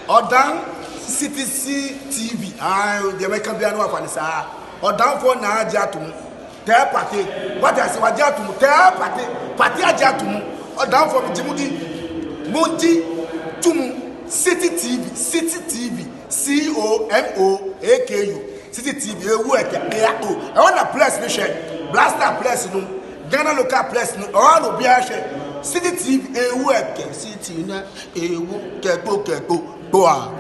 Odan CTC TV. The American Biano of Anissa. Odan for Najatum. Tear party. What I say, Wajatum. Tear party. Party Ajatum. Odan for Jimudi. Monty Tum. City TV. City TV. COMOAKU. City TV. Work. I want a place mission. Blaster place. Ghana local place. All the Biashe. City TV. Work. City. Keko. Boa.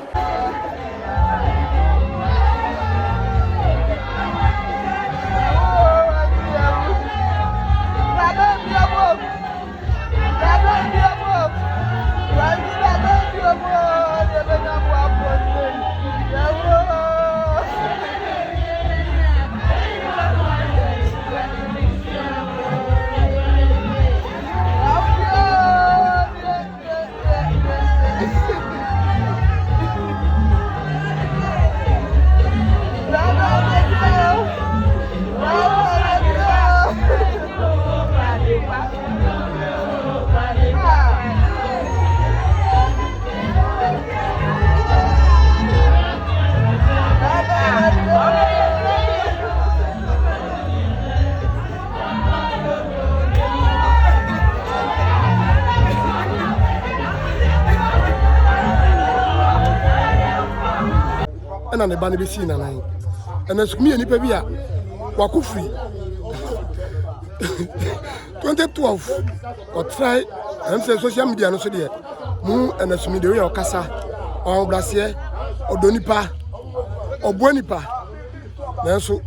And the banner be seen and Ernest Kumi and Nipabia Wakufi 2012 or try and say social media no so there Mourn and Ernest Kumi or Kasa or Brassier or Donipa or Buenipa. Then so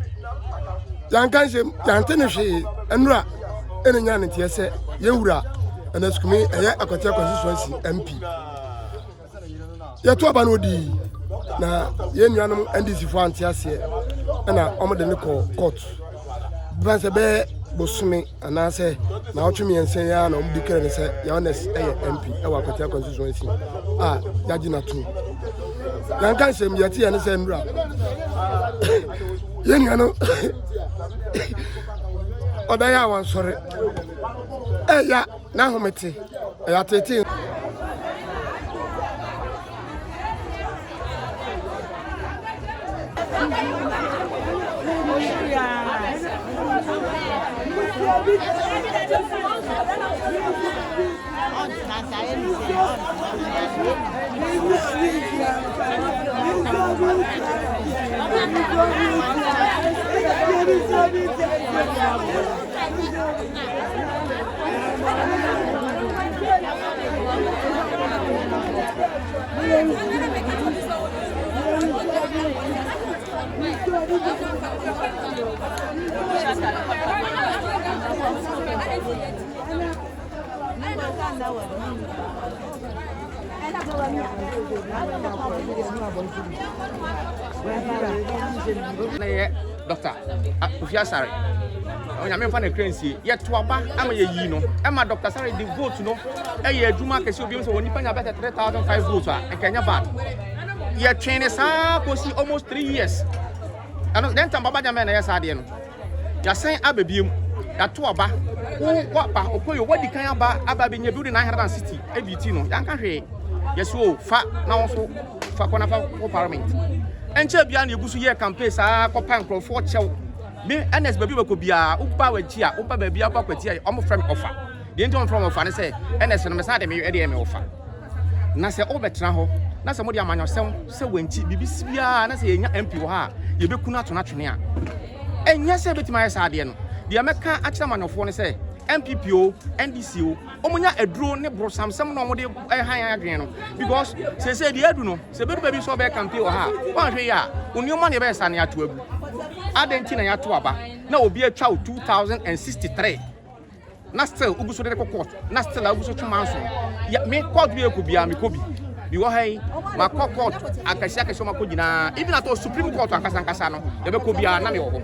Yankan Yanteneshe and Ra and Yan and Tiese Yura and Ernest Kumi a Akotia constituency MP. Yatuabanodi. Na yenyanum NDC for antiase na omode ne court banse be bosumi anase na otwemi ensen ya na omdi kere ne se ya honest MP e wa Akotia constituency jaji na tu yankan sem yati ya ne se nura yenyanum odaya wan sore ya na homete ya tete Doctor, if you are sorry, when I'm in currency, yet to a bar, I'm a ye no. I'm a doctor, sorry, the vote no. A year, Juma can show you so when you pay about 3,005 votes, and can you bad? Your train is almost 3 years. And then Tambaba man, yes, I didn't. You're saying Ababim, that to a bar, what the kind of bar, Ababin, you're building 960, a bitino, young country. Yes, so fat now so for parliament. And Chabian, you go to your campaign, Copan for chow. Me, Ernest Baby could be a Upa with Chia, Upa baby, Upa with Chia, almost from offer. The income from offer, and say, Ernest and Messiah, me, Eddie, offer. Nasa Obetraho, Nasa Modia man yourself, so when BBC, and I say, MP, you be kuna to Natunia. And yes, every my sardine. The American Achaman of one say, NPP o NDC o omunya eduro ne brosam sem no omode han agren no because say the edu no say bedu baby so be campaign ha wan hwe ya onioma ne be sane ato agu adenti na yato aba na obi atwa 2063 na still uguso de court na still uguso chumanso ya me court bi ekubia me kobi bi wo hai ma court akasi ma kogina even at Supreme Court akasa no ya be kobia na me wo ho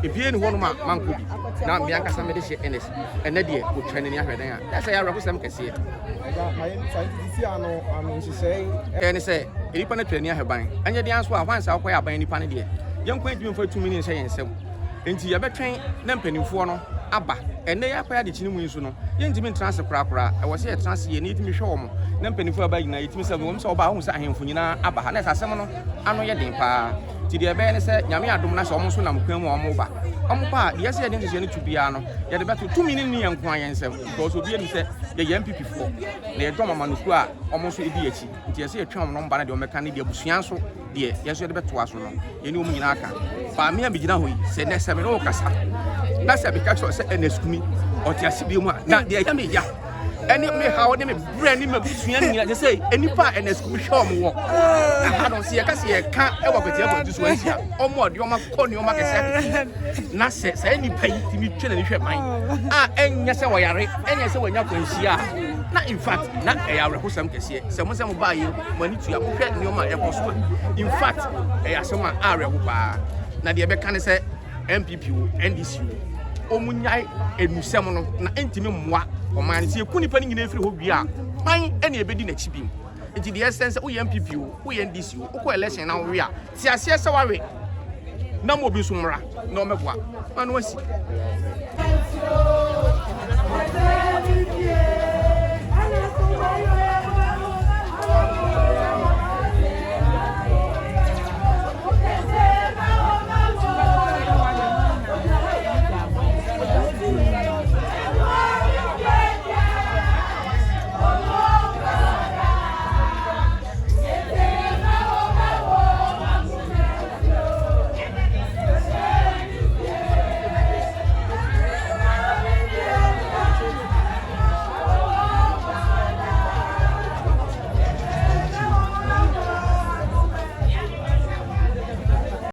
ebie ni hono ma mankobi na me akasa me de hye NS ene de o twene ni ahwedan a that's ya reposem kese my scientist ano say ene say nipa na twene ni ahweban anya de anso a hwansa akoya aban nipa ne de yenkwa edwum fa 2 million hye yensem enti ya betwen na mpanimfo no aba ene ya akoya de chini mu nso no yentimi trans kura e wo se ye trans ye ni yitimi hwe wo mo na mpanimfo aba nyina yitimi se wo se oba hu se ahemfo nyina aba ha na asasem no ano ye den pa ti de be ne se nyame adom na se omo so nam kwan mu omo ba omo pa ye se ye den se ne tubia no ye de beto 2 million ni yenko ayensem because obi ni se ye MPP fo na ye dom amanuku a omo so edi achi nti ye se ye twam no mba na de o meka ne de abusuan so de ye so de beto aso no ye ni omu nyina aka ba me abigina hoyi se ne se me no kasa na se be ka so se Ernest Kumi o ti asibi mu na de ya me ya any me how ne me brand ni me busuan ni je say enipa Ernest Kumi show mo wo I don't see ka se ka e wa kwete abo so ansia omo de o ma ko ni o ma kese na se enipa yi ti mi twe na ni hwe man enya se wo yare enya se wo nya kwansia na in fact na e ya rehosam kese se mo ba yi mani tu ya mo hwe ni o ma e ko so in fact e ya se ma reho pa na de be ka ne se MPP NDC omunyai enusem no na entimi mmoa oman se eku nipa ni nyina efiri ho wi a man ene ebedi na chibim enti the essence wo MPP wo NDC wo election na wo wi a ti ase se wawe na mo bi so mra na o meboa manu asi